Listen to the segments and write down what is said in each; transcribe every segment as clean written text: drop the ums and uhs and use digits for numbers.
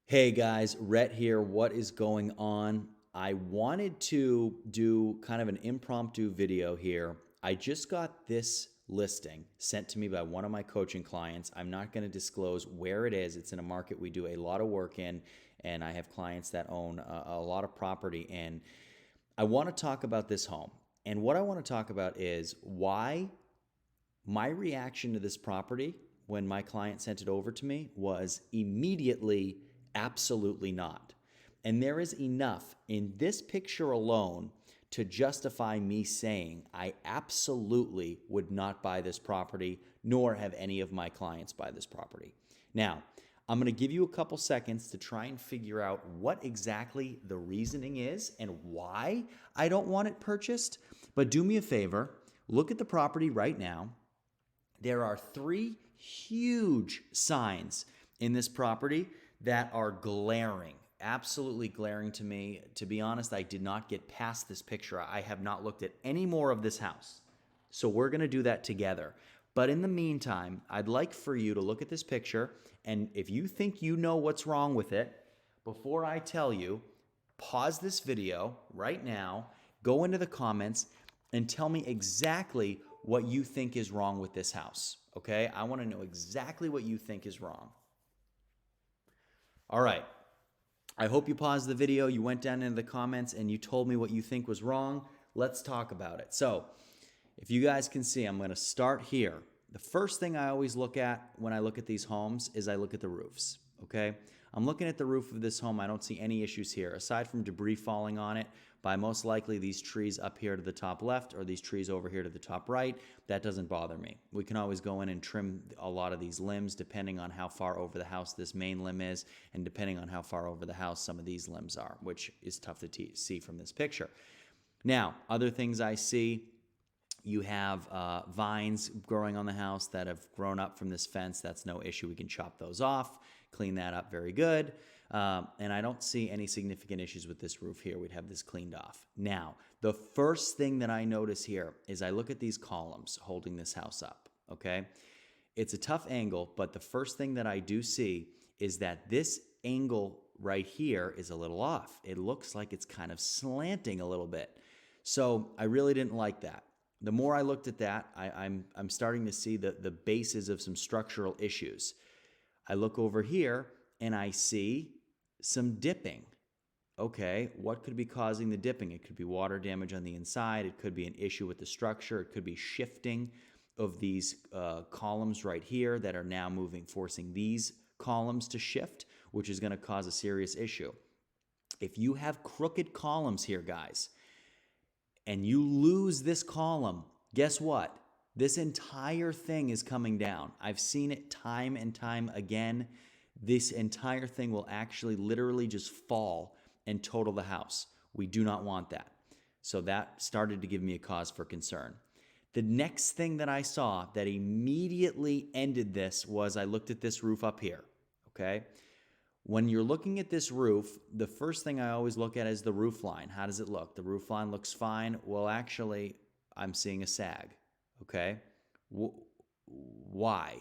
Hey guys, Rhett here. What is going on? I wanted to do kind of an impromptu video here. I just got this listing sent to me by one of my coaching clients. I'm not going to disclose where it is. It's in a market we do a lot of work in, and I have clients that own a lot of property. And I want to talk about this home. And what I want to talk about is why my reaction to this property when my client sent it over to me was immediately absolutely not. And there is enough in this picture alone to justify me saying I absolutely would not buy this property, nor have any of my clients buy this property. Now, I'm going to give you a couple seconds to try and figure out what exactly the reasoning is and why I don't want it purchased. But do me a favor, look at the property right now. There are three huge signs in this property that are glaring, absolutely glaring to me. To be honest, I did not get past this picture. I have not looked at any more of this house. So we're going to do that together. But in the meantime, I'd like for you to look at this picture, and if you think you know what's wrong with it, before I tell you, pause this video right now, go into the comments, and tell me exactly what you think is wrong with this house, okay? I want to know exactly what you think is wrong. All right. I hope you paused the video, you went down into the comments, and you told me what you think was wrong. Let's talk about it. So, if you guys can see, I'm going to start here. The first thing I always look at when I look at these homes is I look at the roofs, okay? I'm looking at the roof of this home. I don't see any issues here. Aside from debris falling on it, by most likely these trees up here to the top left or these trees over here to the top right, that doesn't bother me. We can always go in and trim a lot of these limbs depending on how far over the house this main limb is and depending on how far over the house some of these limbs are, which is tough to see from this picture. Now, other things I see, you have vines growing on the house that have grown up from this fence. That's no issue. We can chop those off, clean that up very good. And I don't see any significant issues with this roof here. We'd have this cleaned off. Now, the first thing that I notice here is I look at these columns holding this house up, okay? It's a tough angle, but the first thing that I do see is that this angle right here is a little off. It looks like it's kind of slanting a little bit. So I really didn't like that. The more I looked at that, I'm starting to see the bases of some structural issues. I look over here and I see some dipping. Okay, what could be causing the dipping? It could be water damage on the inside. It could be an issue with the structure. It could be shifting of these columns right here that are now moving, forcing these columns to shift, which is going to cause a serious issue. If you have crooked columns here, guys, and you lose this column, guess what? This entire thing is coming down. I've seen it time and time again. This entire thing will actually literally just fall and total the house. We do not want that. So that started to give me a cause for concern. The next thing that I saw that immediately ended this was I looked at this roof up here, okay? When you're looking at this roof, the first thing I always look at is the roof line. How does it look? The roof line looks fine. Well, actually, I'm seeing a sag, okay? Why?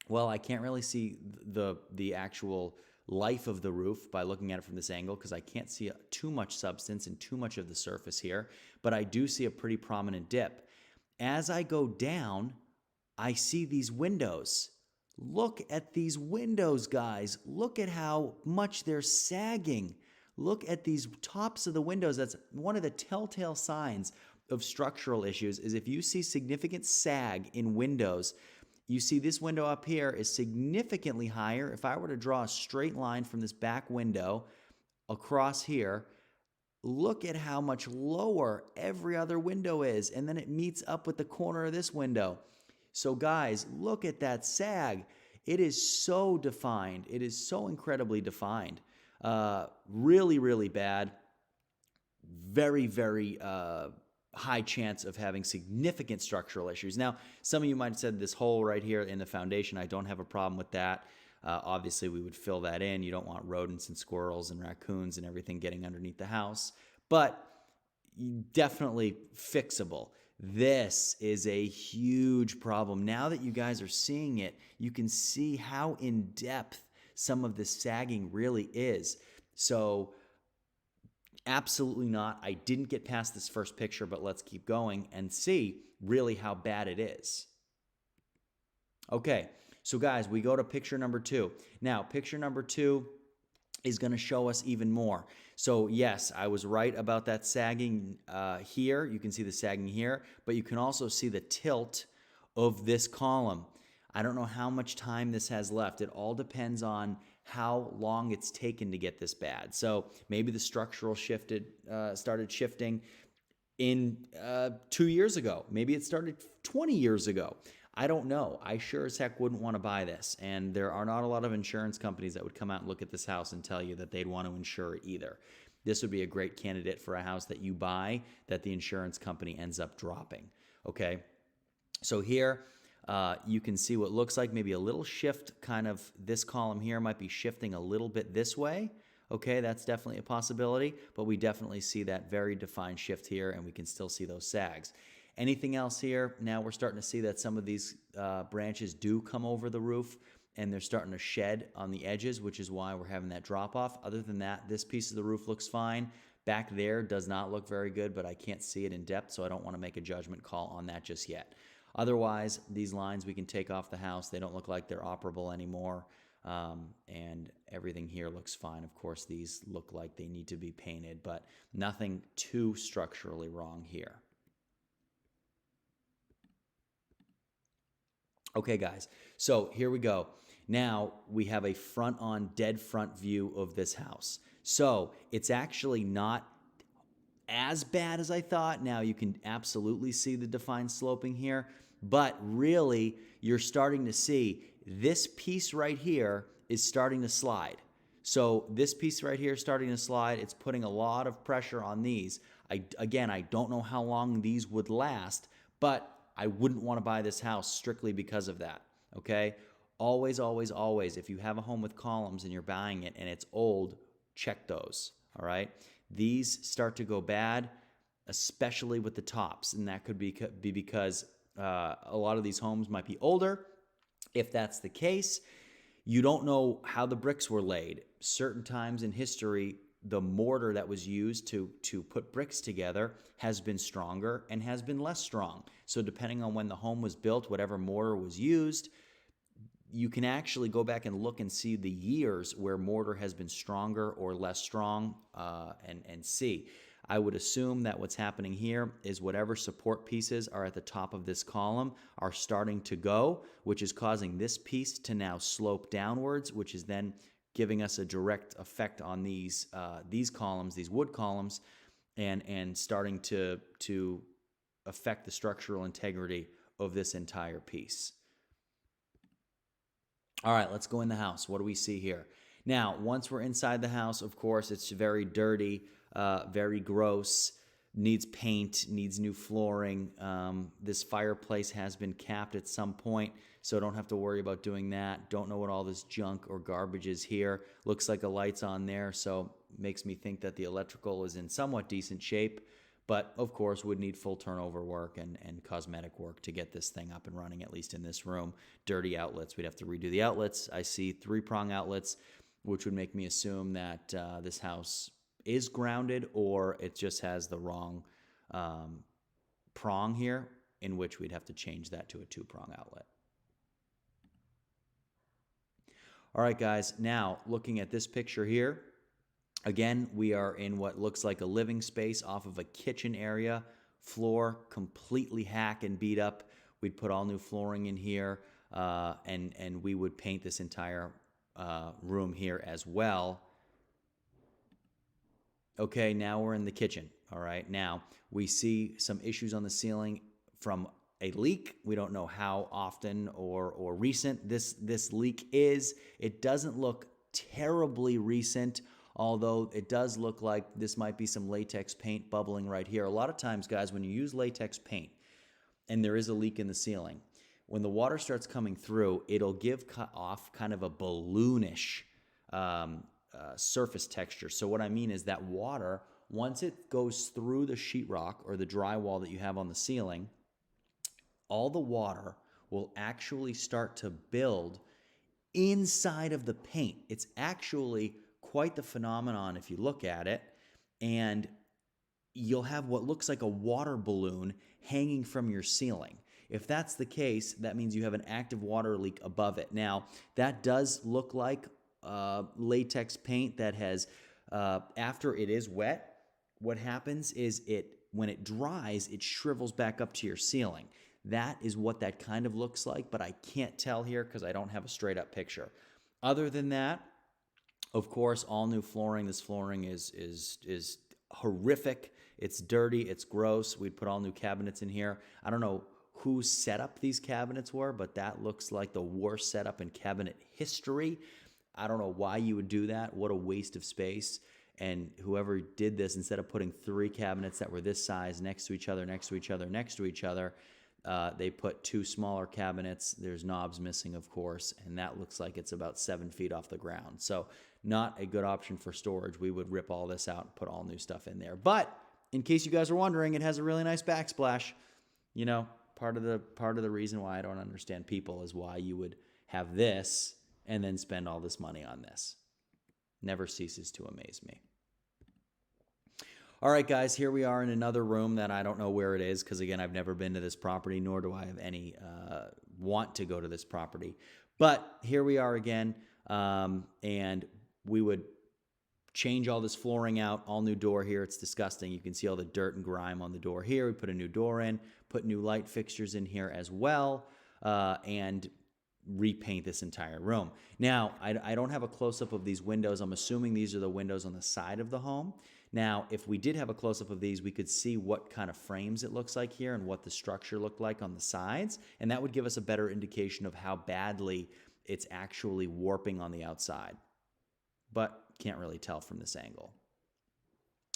Well, I can't really see the actual life of the roof by looking at it from this angle because I can't see too much substance and too much of the surface here, but I do see a pretty prominent dip. As I go down, I see these windows. Look at these windows, guys. Look at how much they're sagging. Look at these tops of the windows. That's one of the telltale signs of structural issues is if you see significant sag in windows. You see this window up here is significantly higher. If I were to draw a straight line from this back window across here, look at how much lower every other window is, and then it meets up with the corner of this window. So guys, look at that sag. It is so defined. It is so incredibly defined. Really, really bad. Very, very high chance of having significant structural issues. Now, some of you might have said this hole right here in the foundation, I don't have a problem with that. Obviously, we would fill that in. You don't want rodents and squirrels and raccoons and everything getting underneath the house, but definitely fixable. This is a huge problem. Now that you guys are seeing it, you can see how in depth some of this sagging really is. So absolutely not. I didn't get past this first picture, but let's keep going and see really how bad it is. Okay, so guys, we go to picture number 2. Now, picture number 2 is going to show us even more. So yes, I was right about that sagging here. You can see the sagging here, but you can also see the tilt of this column. I don't know how much time this has left. It all depends on how long it's taken to get this bad. So maybe the structural started shifting in 2 years ago. Maybe it started 20 years ago. I don't know. I sure as heck wouldn't want to buy this. And there are not a lot of insurance companies that would come out and look at this house and tell you that they'd want to insure it either. This would be a great candidate for a house that you buy that the insurance company ends up dropping. Okay? So here you can see what looks like maybe a little shift, kind of this column here might be shifting a little bit this way. Okay, that's definitely a possibility, but we definitely see that very defined shift here, and we can still see those sags. Anything else here? Now we're starting to see that some of these branches do come over the roof, and they're starting to shed on the edges, which is why we're having that drop off. Other than that, this piece of the roof looks fine. Back there does not look very good, but I can't see it in depth, so I don't want to make a judgment call on that just yet. Otherwise, these lines we can take off the house. They don't look like they're operable anymore, and everything here looks fine. Of course, these look like they need to be painted, but nothing too structurally wrong here. Okay, guys, so here we go. Now we have a front-on dead front view of this house. So it's actually not as bad as I thought. Now you can absolutely see the defined sloping here, but really you're starting to see this piece right here is starting to slide. So this piece right here is starting to slide. It's putting a lot of pressure on these. Again, I don't know how long these would last, but I wouldn't want to buy this house strictly because of that, okay? Always, always, always, if you have a home with columns and you're buying it and it's old, check those, all right? These start to go bad, especially with the tops, and that could be because a lot of these homes might be older. If that's the case, you don't know how the bricks were laid. Certain times in history, the mortar that was used to put bricks together has been stronger and has been less strong. So depending on when the home was built, whatever mortar was used, you can actually go back and look and see the years where mortar has been stronger or less strong and see. I would assume that what's happening here is whatever support pieces are at the top of this column are starting to go, which is causing this piece to now slope downwards, which is then giving us a direct effect on these columns, these wood columns, and starting to affect the structural integrity of this entire piece. All right, let's go in the house. What do we see here? Now, once we're inside the house, of course, it's very dirty, very gross, needs paint, needs new flooring. This fireplace has been capped at some point, so don't have to worry about doing that. Don't know what all this junk or garbage is here. Looks like a light's on there, so makes me think that the electrical is in somewhat decent shape, but of course would need full turnover work and cosmetic work to get this thing up and running, at least in this room. Dirty outlets, we'd have to redo the outlets. I see 3-prong outlets, which would make me assume that this house is grounded, or it just has the wrong prong here, in which we'd have to change that to a 2-prong outlet. All right, guys, now looking at this picture here, again, we are in what looks like a living space off of a kitchen area. Floor completely hack and beat up. We'd put all new flooring in here, and we would paint this entire room here as well. Okay, now we're in the kitchen. All right, now we see some issues on the ceiling from a leak. We don't know how often or recent this leak is. It doesn't look terribly recent, although it does look like this might be some latex paint bubbling right here. A lot of times, guys, when you use latex paint and there is a leak in the ceiling, when the water starts coming through, it'll give off kind of a balloonish surface texture. So what I mean is that water, once it goes through the sheetrock or the drywall that you have on the ceiling, all the water will actually start to build inside of the paint. It's actually quite the phenomenon if you look at it. And you'll have what looks like a water balloon hanging from your ceiling. If that's the case, that means you have an active water leak above it. Now, that does look like latex paint that has, after it is wet, what happens is when it dries, it shrivels back up to your ceiling. That is what that kind of looks like, but I can't tell here because I don't have a straight up picture. Other than that, of course, all new flooring. This flooring is horrific. It's dirty. It's gross. We'd put all new cabinets in here. I don't know whose setup these cabinets were, but that looks like the worst setup in cabinet history. I don't know why you would do that. What a waste of space. And whoever did this, instead of putting 3 cabinets that were this size next to each other, they put 2 smaller cabinets. There's knobs missing, of course, and that looks like it's about 7 feet off the ground. So not a good option for storage. We would rip all this out and put all new stuff in there. But in case you guys are wondering, it has a really nice backsplash. You know, part of the reason why I don't understand people is why you would have this and then spend all this money on this. Never ceases to amaze me. All right, guys, here we are in another room that I don't know where it is because, again, I've never been to this property, nor do I have any want to go to this property. But here we are again, and we would change all this flooring out, all new door here. It's disgusting. You can see all the dirt and grime on the door here. We put a new door in, put new light fixtures in here as well, and repaint this entire room. Now, I don't have a close-up of these windows. I'm assuming these are the windows on the side of the home. Now, if we did have a close-up of these, we could see what kind of frames it looks like here and what the structure looked like on the sides, and that would give us a better indication of how badly it's actually warping on the outside. But can't really tell from this angle.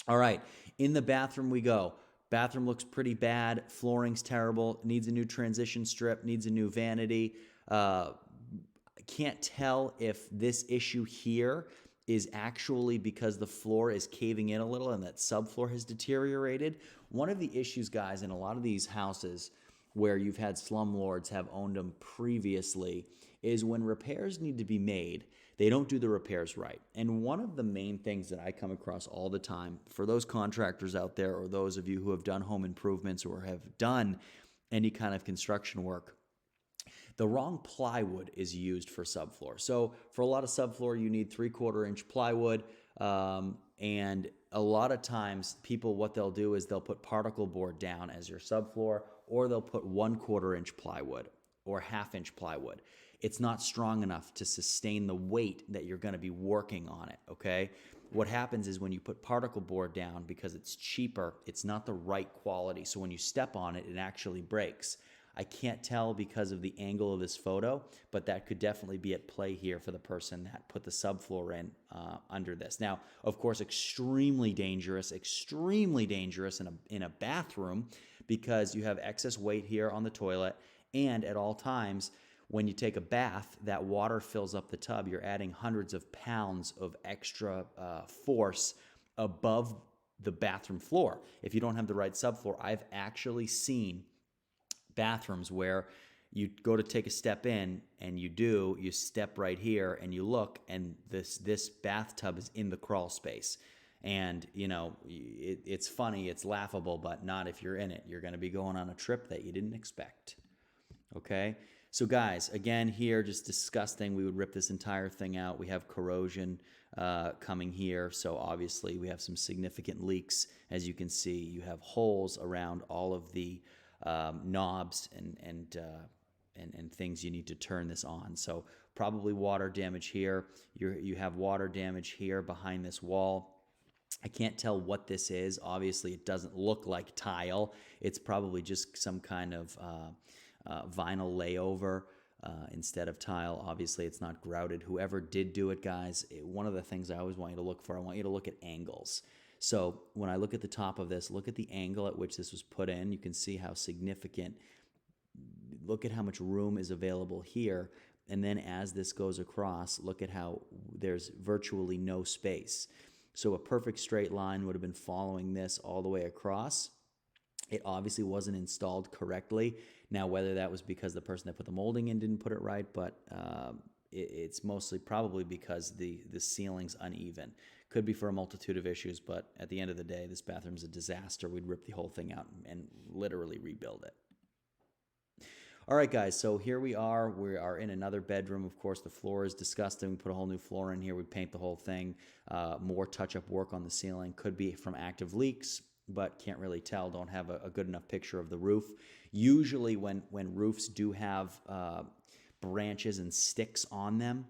All right, in the bathroom we go. Bathroom looks pretty bad. Flooring's terrible. Needs a new transition strip. Needs a new vanity. Can't tell if this issue here is actually because the floor is caving in a little and that subfloor has deteriorated. One of the issues, guys, in a lot of these houses where you've had slumlords have owned them previously is when repairs need to be made, they don't do the repairs right. And one of the main things that I come across all the time for those contractors out there or those of you who have done home improvements or have done any kind of construction work, the wrong plywood is used for subfloor. So for a lot of subfloor, you need 3/4 inch plywood. And a lot of times people, what they'll do is they'll put particle board down as your subfloor, or they'll put 1/4 inch plywood or 1/2 inch plywood. It's not strong enough to sustain the weight that you're going to be working on it, okay? What happens is when you put particle board down, because it's cheaper, it's not the right quality. So when you step on it, it actually breaks. I can't tell because of the angle of this photo, but that could definitely be at play here for the person that put the subfloor in under this. Now, of course, extremely dangerous in a bathroom because you have excess weight here on the toilet, and at all times, when you take a bath, that water fills up the tub. You're adding hundreds of pounds of extra force above the bathroom floor. If you don't have the right subfloor, I've actually seen bathrooms where you go to take a step in and you step right here and you look and this bathtub is in the crawl space. And, you know, it's funny, it's laughable, but not if you're in it. You're going to be going on a trip that you didn't expect. Okay? So guys, again here, just disgusting. We would rip this entire thing out. We have corrosion coming here. So obviously we have some significant leaks. As you can see, you have holes around all of the knobs and things you need to turn this on. So probably water damage here. You have water damage here behind this wall. I can't tell what this is. Obviously, it doesn't look like tile. It's probably just some kind of vinyl layover instead of tile. Obviously, it's not grouted. Whoever did do it, guys, one of the things I always want you to look for, I want you to look at angles. So when I look at the top of this, look at the angle at which this was put in. You can see how significant, look at how much room is available here. And then as this goes across, look at how there's virtually no space. So a perfect straight line would have been following this all the way across. It obviously wasn't installed correctly. Now, whether that was because the person that put the molding in didn't put it right, but it's mostly probably because the ceiling's uneven. Could be for a multitude of issues, but at the end of the day, this bathroom's a disaster. We'd rip the whole thing out and literally rebuild it. All right, guys, so here we are. We are in another bedroom. Of course, the floor is disgusting. We put a whole new floor in here. We paint the whole thing. More touch-up work on the ceiling. Could be from active leaks, but can't really tell. Don't have a good enough picture of the roof. Usually when roofs do have branches and sticks on them,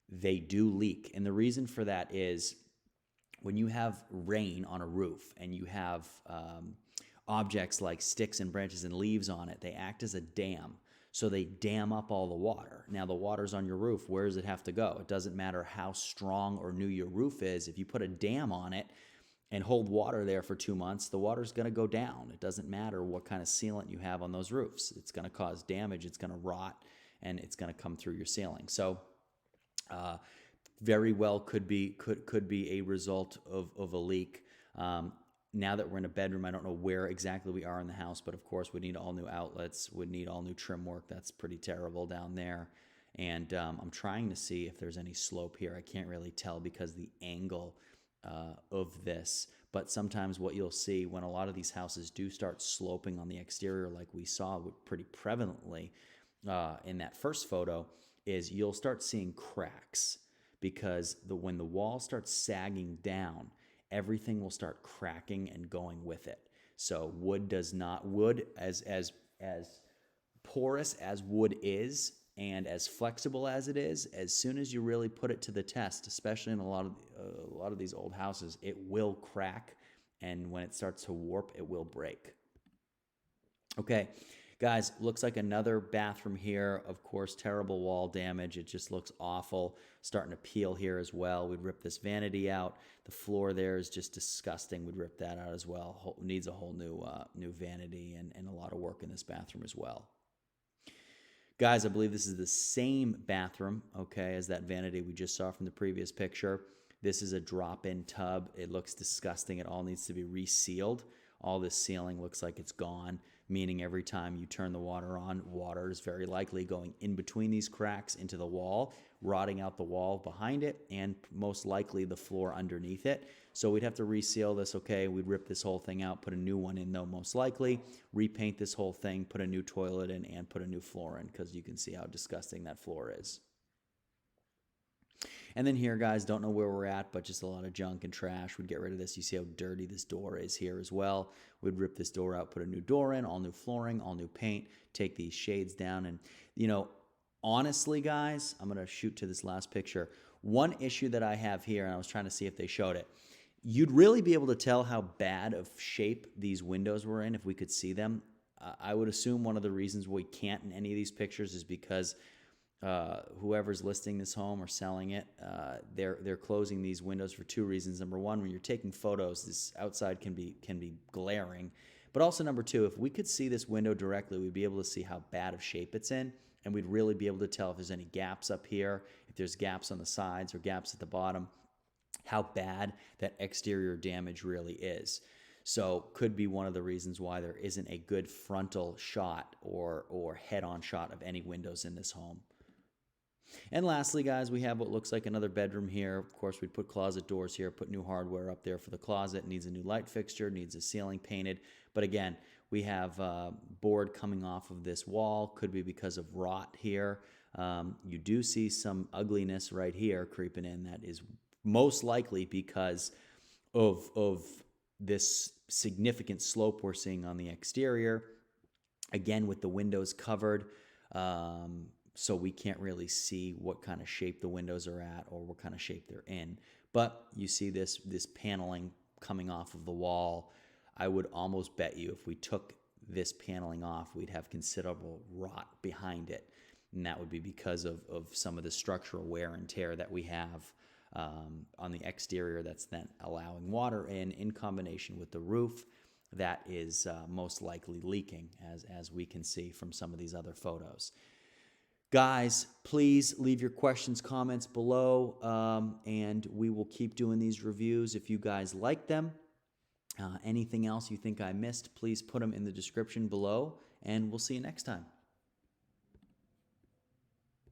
they do leak. And the reason for that is when you have rain on a roof and you have objects like sticks and branches and leaves on it, they act as a dam. So they dam up all the water. Now the water's on your roof. Where does it have to go? It doesn't matter how strong or new your roof is. If you put a dam on it and hold water there for 2 months, the water's going to go down. It doesn't matter what kind of sealant you have on those roofs. It's going to cause damage. It's going to rot, and it's going to come through your ceiling. So very well could be a result of a leak. Now that we're in a bedroom, I don't know where exactly we are in the house, but of course we need all new outlets, would need all new trim work. That's pretty terrible down there. And I'm trying to see if there's any slope here. I can't really tell because the angle of this. But sometimes what you'll see when a lot of these houses do start sloping on the exterior, like we saw pretty prevalently in that first photo, is you'll start seeing cracks because when the wall starts sagging down, everything will start cracking and going with it. So wood as porous as wood is and as flexible as it is, as soon as you really put it to the test, especially in a lot of these old houses, it will crack, and when it starts to warp, it will break. Okay, guys, looks like another bathroom here. Of course, terrible wall damage. It just looks awful. Starting to peel here as well. We'd rip this vanity out. The floor there is just disgusting. We'd rip that out as well. Needs a whole new vanity and a lot of work in this bathroom as well. Guys, I believe this is the same bathroom, okay, as that vanity we just saw from the previous picture. This is a drop-in tub. It looks disgusting. It all needs to be resealed. All this ceiling looks like it's gone, meaning every time you turn the water on, water is very likely going in between these cracks into the wall, rotting out the wall behind it, and most likely the floor underneath it. So we'd have to reseal this, okay? We'd rip this whole thing out, put a new one in though, most likely, repaint this whole thing, put a new toilet in, and put a new floor in, because you can see how disgusting that floor is. And then here, guys, don't know where we're at, but just a lot of junk and trash. We'd get rid of this. You see how dirty this door is here as well. We'd rip this door out, put a new door in, all new flooring, all new paint, take these shades down. And, you know, honestly, guys, I'm going to shoot to this last picture. One issue that I have here, and I was trying to see if they showed it, you'd really be able to tell how bad of shape these windows were in if we could see them. I would assume one of the reasons we can't in any of these pictures is because whoever's listing this home or selling it, they're closing these windows for two reasons. Number one, when you're taking photos, this outside can be glaring. But also number two, if we could see this window directly, we'd be able to see how bad of shape it's in, and we'd really be able to tell if there's any gaps up here, if there's gaps on the sides or gaps at the bottom, how bad that exterior damage really is. So could be one of the reasons why there isn't a good frontal shot or head-on shot of any windows in this home. And lastly, guys, we have what looks like another bedroom here. Of course, we'd put closet doors here, put new hardware up there for the closet. Needs a new light fixture, needs a ceiling painted. But again, we have board coming off of this wall. Could be because of rot here. You do see some ugliness right here creeping in. That is most likely because of this significant slope we're seeing on the exterior. Again, with the windows covered. So we can't really see what kind of shape the windows are at or what kind of shape they're in. But you see this paneling coming off of the wall. I would almost bet you if we took this paneling off, we'd have considerable rot behind it. And that would be because of some of the structural wear and tear that we have on the exterior that's then allowing water in combination with the roof that is most likely leaking, as we can see from some of these other photos. Guys, please leave your questions, comments below, and we will keep doing these reviews if you guys like them. Anything else you think I missed, please put them in the description below, and we'll see you next time.